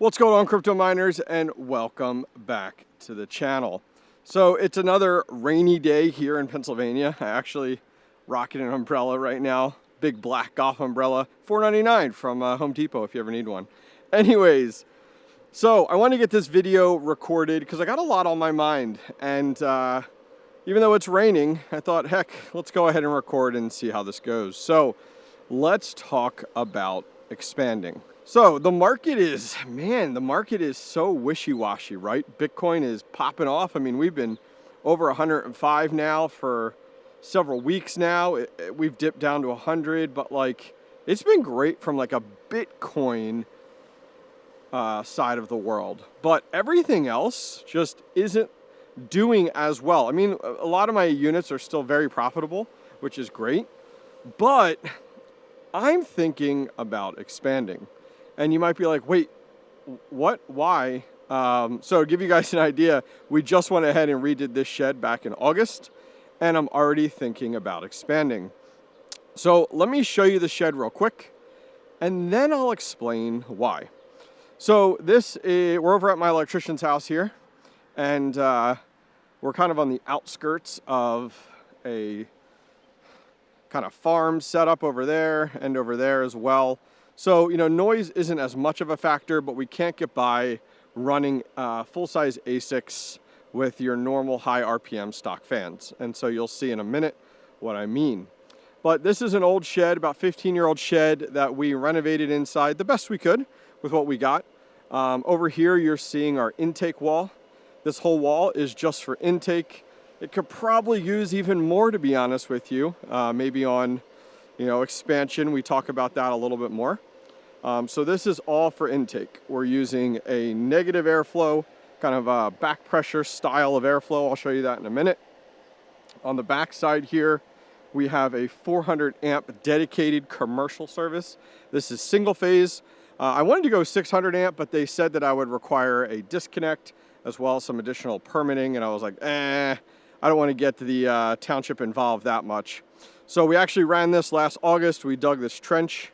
What's going on, crypto miners, and welcome back to the channel. So it's another rainy day here in Pennsylvania. I actually rocking an umbrella right now, big black golf umbrella, $4.99 from Home Depot if you ever need one. Anyways, so I want to get this video recorded because I got a lot on my mind, and even though it's raining, I thought, heck, let's go ahead and record and see how this goes. So let's talk about expanding. So the market is, man, the market is so wishy-washy, right? Bitcoin is popping off. I mean, we've been over 105 now for several weeks now. We've dipped down to 100, but like, it's been great from like a Bitcoin side of the world. But everything else just isn't doing as well. I mean, a lot of my units are still very profitable, which is great, but I'm thinking about expanding. And you might be like, wait, what? Why? So to give you guys an idea, we just went ahead and redid this shed back in August, and I'm already thinking about expanding. So let me show you the shed real quick, and then I'll explain why. So we're over at my electrician's house here, and we're kind of on the outskirts of a kind of farm setup over there and over there as well. So, you know, noise isn't as much of a factor, but we can't get by running full-size ASICs with your normal high RPM stock fans. And so you'll see in a minute what I mean. But this is an old shed, about 15-year-old shed that we renovated inside the best we could with what we got. Over here, you're seeing our intake wall. This whole wall is just for intake. It could probably use even more, to be honest with you. Maybe on, expansion, we talk about that a little bit more. So this is all for intake. We're using a negative airflow, kind of a back pressure style of airflow. I'll show you that in a minute. On the back side here, we have a 400 amp dedicated commercial service. This is single phase. I wanted to go 600 amp, but they said that I would require a disconnect as well as some additional permitting. And I was like, I don't want to get to the township involved that much. So we actually ran this last August. We dug this trench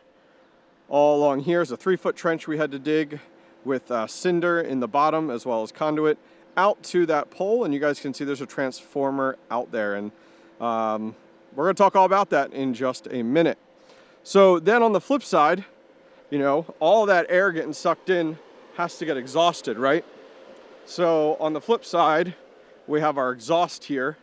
all along here. Is a 3-foot trench we had to dig with cinder in the bottom as well as conduit out to that pole. And you guys can see there's a transformer out there. And we're going to talk all about that in just a minute. So then on the flip side, all of that air getting sucked in has to get exhausted, right? So on the flip side, we have our exhaust here,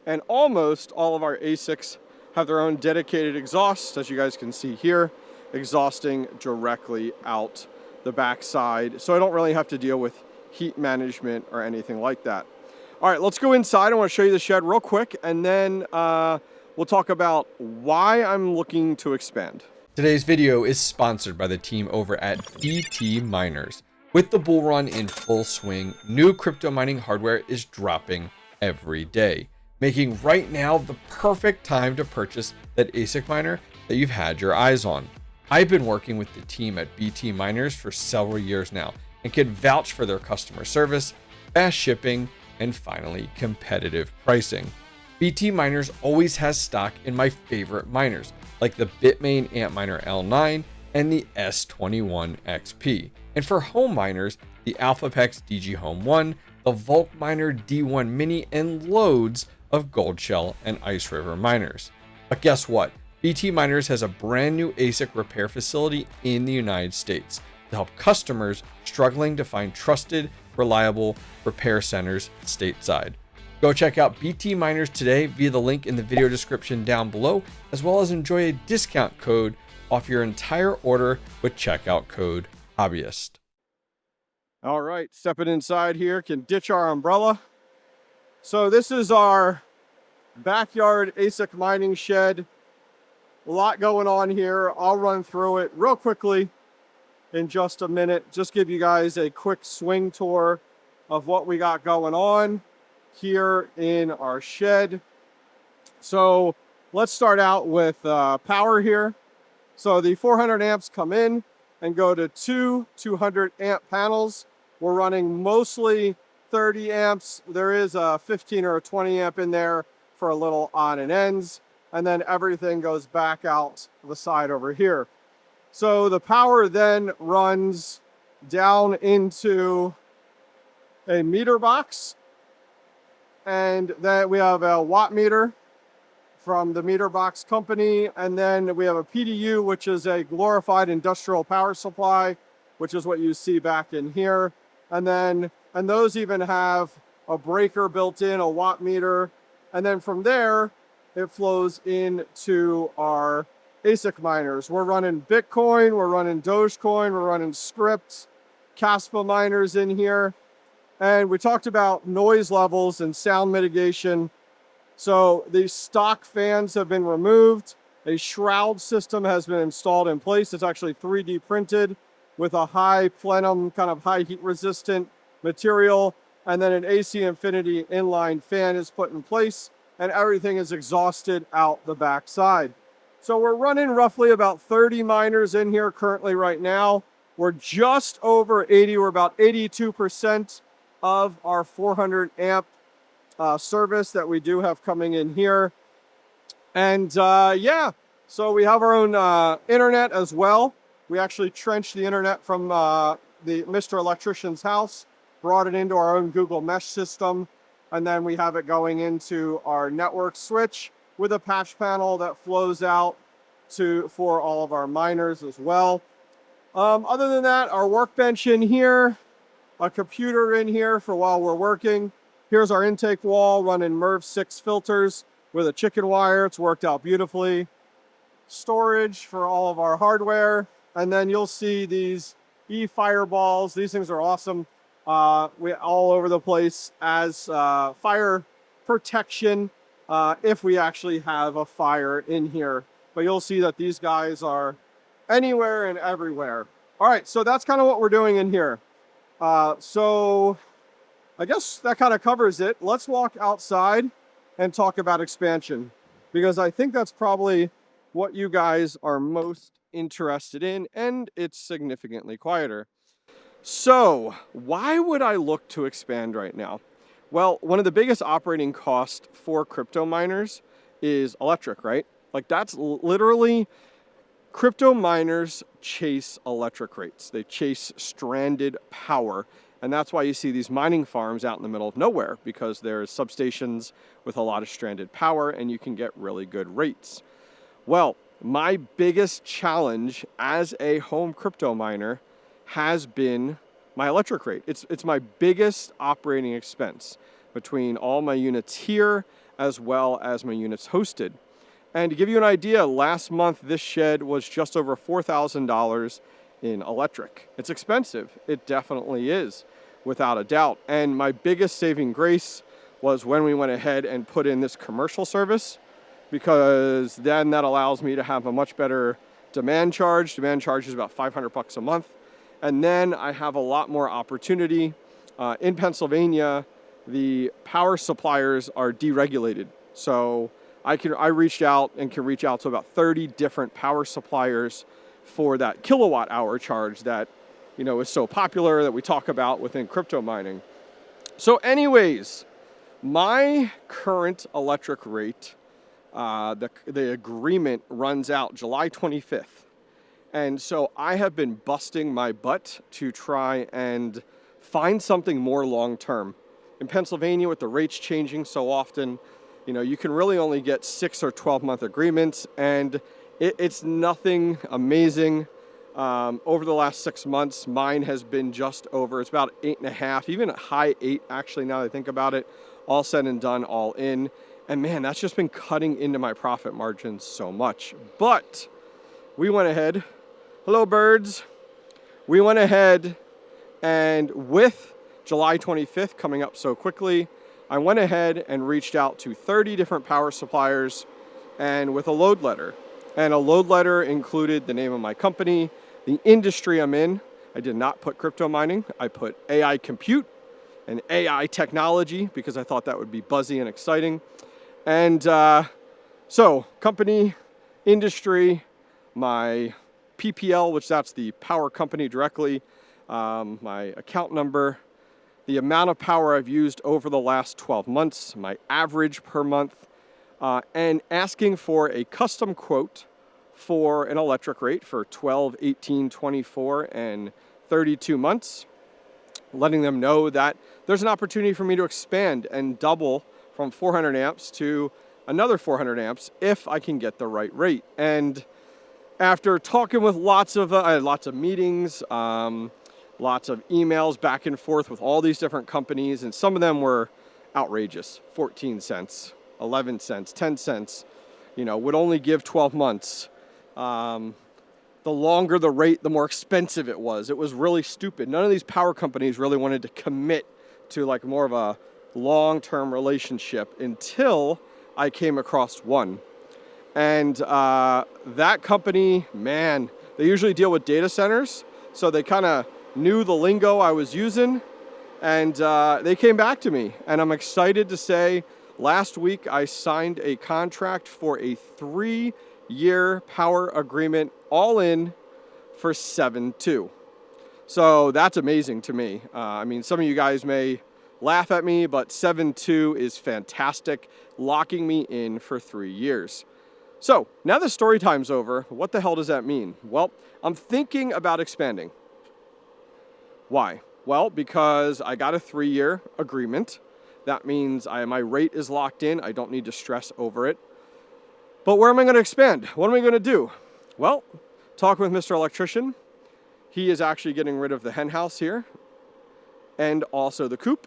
and almost all of our ASICs have their own dedicated exhaust, as you guys can see here, exhausting directly out the backside. So I don't really have to deal with heat management or anything like that. All right, let's go inside. I want to show you the shed real quick, and then we'll talk about why I'm looking to expand. Today's video is sponsored by the team over at DEPIN. With the bull run in full swing, new crypto mining hardware is dropping every day, making right now the perfect time to purchase that ASIC miner that you've had your eyes on. I've been working with the team at BT Miners for several years now and can vouch for their customer service, fast shipping, and finally, competitive pricing. BT Miners always has stock in my favorite miners, like the Bitmain Antminer L9 and the S21 XP. And for home miners, the AlphaPex DG Home 1, the Volk Miner D1 Mini, and loads of Goldshell and Ice River miners. But guess what? BT Miners has a brand new ASIC repair facility in the United States to help customers struggling to find trusted, reliable repair centers stateside. Go check out BT Miners today via the link in the video description down below, as well as enjoy a discount code off your entire order with checkout code Hobbyist. All right, stepping inside here, can ditch our umbrella. So this is our backyard ASIC mining shed. A lot going on here. I'll run through it real quickly in just a minute. Just give you guys a quick swing tour of what we got going on here in our shed. So let's start out with power here. So the 400 amps come in and go to two 200 amp panels. We're running mostly 30 amps. There is a 15 or a 20 amp in there for a little on and ends. And then everything goes back out the side over here. So the power then runs down into a meter box. And then we have a watt meter from the meter box company. And then we have a PDU, which is a glorified industrial power supply, which is what you see back in here. And those even have a breaker built in, a watt meter. And then from there, it flows into our ASIC miners. We're running Bitcoin, we're running Dogecoin, we're running scripts, Caspa miners in here. And we talked about noise levels and sound mitigation. So these stock fans have been removed. A shroud system has been installed in place. It's actually 3D printed with a high plenum, kind of high heat resistant material. And then an AC Infinity inline fan is put in place and everything is exhausted out the back side. So we're running roughly about 30 miners in here currently right now. We're just over 80, we're about 82% of our 400 amp service that we do have coming in here. And yeah, so we have our own internet as well. We actually trenched the internet from the Mr. Electrician's house, brought it into our own Google Mesh system, and then we have it going into our network switch with a patch panel that flows out for all of our miners as well. Other than that, our workbench in here, a computer in here for while we're working. Here's our intake wall running MERV 6 filters with a chicken wire. It's worked out beautifully. Storage for all of our hardware. And then you'll see these e-fireballs. These things are awesome. We all over the place as fire protection if we actually have a fire in here. But you'll see that these guys are anywhere and everywhere. All right, so that's kind of what we're doing in here. So I guess that kind of covers it. Let's walk outside and talk about expansion, because I think that's probably what you guys are most interested in, and it's significantly quieter. So why would I look to expand right now? Well, one of the biggest operating costs for crypto miners is electric, right? Like that's literally, crypto miners chase electric rates. They chase stranded power. And that's why you see these mining farms out in the middle of nowhere, because there's substations with a lot of stranded power and you can get really good rates. Well, my biggest challenge as a home crypto miner has been my electric rate. It's my biggest operating expense between all my units here as well as my units hosted. And to give you an idea, last month this shed was just over $4,000 in electric. It's expensive. It definitely is, without a doubt. And my biggest saving grace was when we went ahead and put in this commercial service, because then that allows me to have a much better demand charge. Demand charge is about $500 a month. And then I have a lot more opportunity. In Pennsylvania, the power suppliers are deregulated. So I reached out and can reach out to about 30 different power suppliers for that kilowatt hour charge that, you know, is so popular that we talk about within crypto mining. So anyways, my current electric rate, the agreement runs out July 25th. And so I have been busting my butt to try and find something more long-term. In Pennsylvania, with the rates changing so often, you know, you can really only get 6 or 12-month agreements, and it's nothing amazing. Over the last 6 months, mine has been just over, it's about 8.5, even a high 8, actually, now that I think about it, all said and done, all in. And man, that's just been cutting into my profit margins so much. But we went ahead, hello birds, we went ahead and with July 25th coming up so quickly, I went ahead and reached out to 30 different power suppliers and with a load letter. And a load letter included the name of my company, the industry I'm in. I did not put crypto mining. I put AI compute and AI technology because I thought that would be buzzy and exciting. And so company, industry, my PPL, which that's the power company directly, my account number, the amount of power I've used over the last 12 months, my average per month, and asking for a custom quote for an electric rate for 12, 18, 24, and 32 months, letting them know that there's an opportunity for me to expand and double from 400 amps to another 400 amps if I can get the right rate. And after talking with lots of meetings, lots of emails back and forth with all these different companies, and some of them were outrageous. 14 cents, 11 cents, 10 cents, would only give 12 months. The longer the rate, the more expensive it was. It was really stupid. None of these power companies really wanted to commit to like more of a long-term relationship until I came across one. And that company, man, they usually deal with data centers, so they kind of knew the lingo I was using, and they came back to me. And I'm excited to say last week I signed a contract for a 3-year power agreement, all in, for 7.2. So that's amazing to me. I mean, some of you guys may laugh at me, but 7.2 is fantastic, locking me in for 3 years. So now the story time's over. What the hell does that mean? Well, I'm thinking about expanding. Why? Well, because I got a 3-year agreement. That means my rate is locked in. I don't need to stress over it. But where am I going to expand? What am I going to do? Well, talking with Mr. Electrician, he is actually getting rid of the hen house here and also the coop.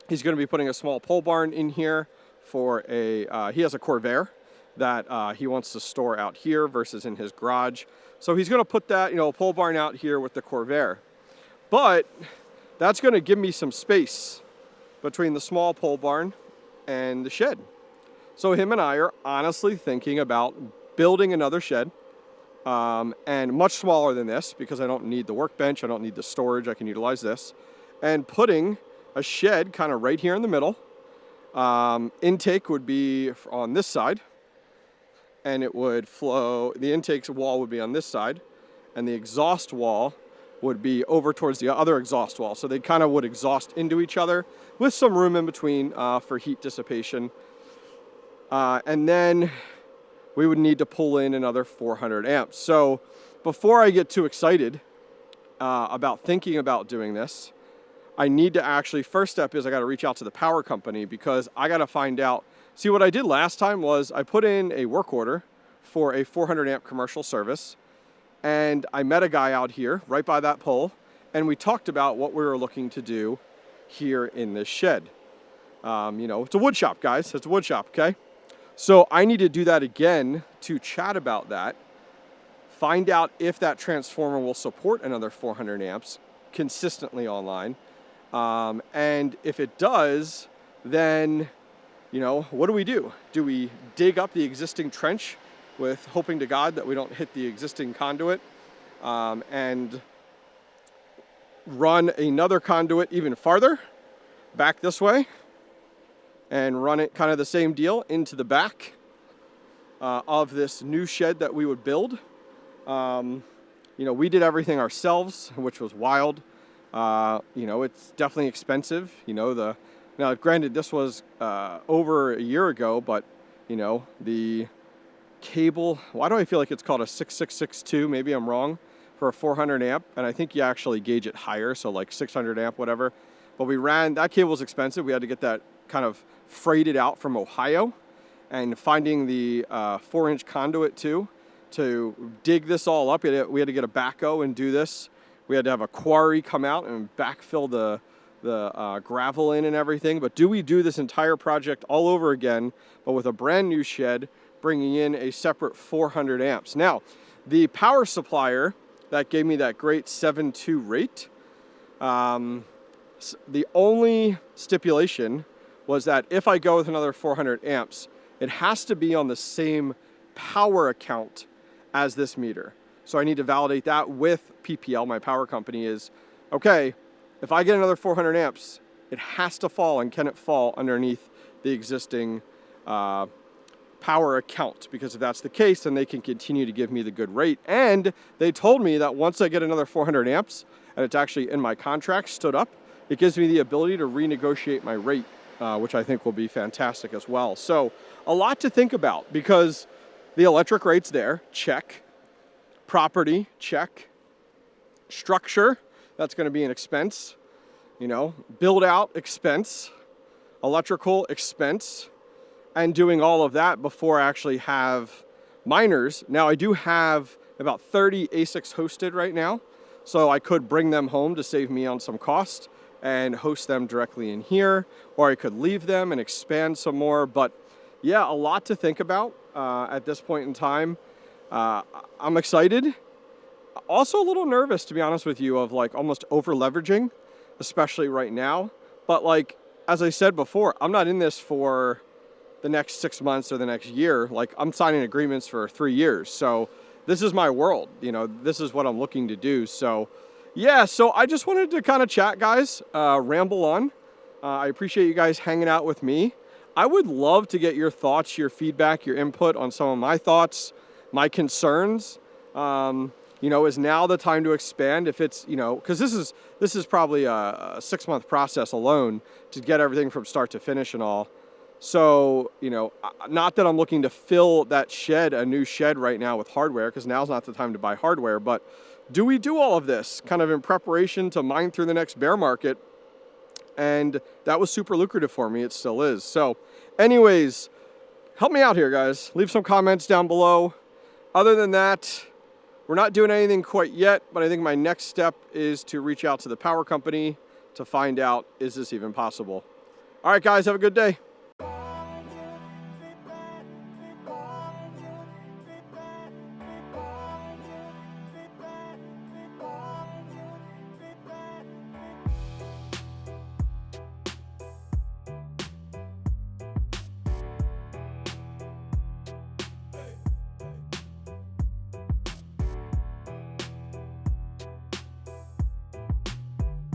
He's going to be putting a small pole barn in here for he has a Corvair that he wants to store out here versus in his garage. So he's going to put that, pole barn out here with the Corvair. But that's going to give me some space between the small pole barn and the shed. So him and I are honestly thinking about building another shed, and much smaller than this because I don't need the workbench, I don't need the storage, I can utilize this, and putting a shed kind of right here in the middle. Intake would be on this side, and it would flow, the intake wall would be on this side, and the exhaust wall would be over towards the other exhaust wall. So they kind of would exhaust into each other with some room in between for heat dissipation. And then we would need to pull in another 400 amps. So before I get too excited about thinking about doing this, I need to actually, first step is I got to reach out to the power company because I got to find out. See, what I did last time was I put in a work order for a 400 amp commercial service, and I met a guy out here right by that pole, and we talked about what we were looking to do here in this shed. It's a wood shop, guys. It's a wood shop, okay? So I need to do that again to chat about that, find out if that transformer will support another 400 amps consistently online. And if it does, then, what do we do? Do we dig up the existing trench with hoping to God that we don't hit the existing conduit, and run another conduit even farther back this way and run it kind of the same deal into the back of this new shed that we would build? We did everything ourselves, which was wild. It's definitely expensive. Now granted, this was over a year ago, but the cable, why do I feel like it's called a 6662? Maybe I'm wrong, for a 400 amp, and I think you actually gauge it higher, so like 600 amp, whatever. But that cable was expensive. We had to get that kind of freighted out from Ohio, and finding the 4-inch conduit too, to dig this all up. We had to get a backhoe and do this. We had to have a quarry come out and backfill the gravel in and everything. But do we do this entire project all over again, but with a brand new shed, bringing in a separate 400 amps. Now, the power supplier that gave me that great 7.2 rate, the only stipulation was that if I go with another 400 amps, it has to be on the same power account as this meter. So I need to validate that with PPL, my power company, is, okay, if I get another 400 amps, it has to fall, and can it fall underneath the existing power account? Because if that's the case, then they can continue to give me the good rate. And they told me that once I get another 400 amps, and it's actually in my contract, stood up, it gives me the ability to renegotiate my rate, which I think will be fantastic as well. So a lot to think about, because the electric rate's there, check. Property, check. structure, that's going to be an expense. You know, build out expense, electrical expense, and doing all of that before I actually have miners. Now I do have about 30 ASICs hosted right now, so I could bring them home to save me on some cost and host them directly in here, or I could leave them and expand some more. But yeah, a lot to think about at this point in time. I'm excited. Also a little nervous, to be honest with you, of like almost over leveraging, especially right now. But like, as I said before, I'm not in this for the next 6 months or the next year. Like, I'm signing agreements for 3 years. So this is my world, you know, this is what I'm looking to do. So yeah, so I just wanted to kind of chat, guys, ramble on. I appreciate you guys hanging out with me. I would love to get your thoughts, your feedback, your input on some of my thoughts, my concerns. You know, is now the time to expand? If it's, you know, because this is probably a 6-month process alone to get everything from start to finish and all. So, you know, not that I'm looking to fill that shed, a new shed right now with hardware, because now's not the time to buy hardware, but do we do all of this kind of in preparation to mine through the next bear market? And that was super lucrative for me. It still is. So anyways, help me out here, guys. Leave some comments down below. Other than that, we're not doing anything quite yet, but I think my next step is to reach out to the power company to find out, is this even possible? All right, guys, have a good day.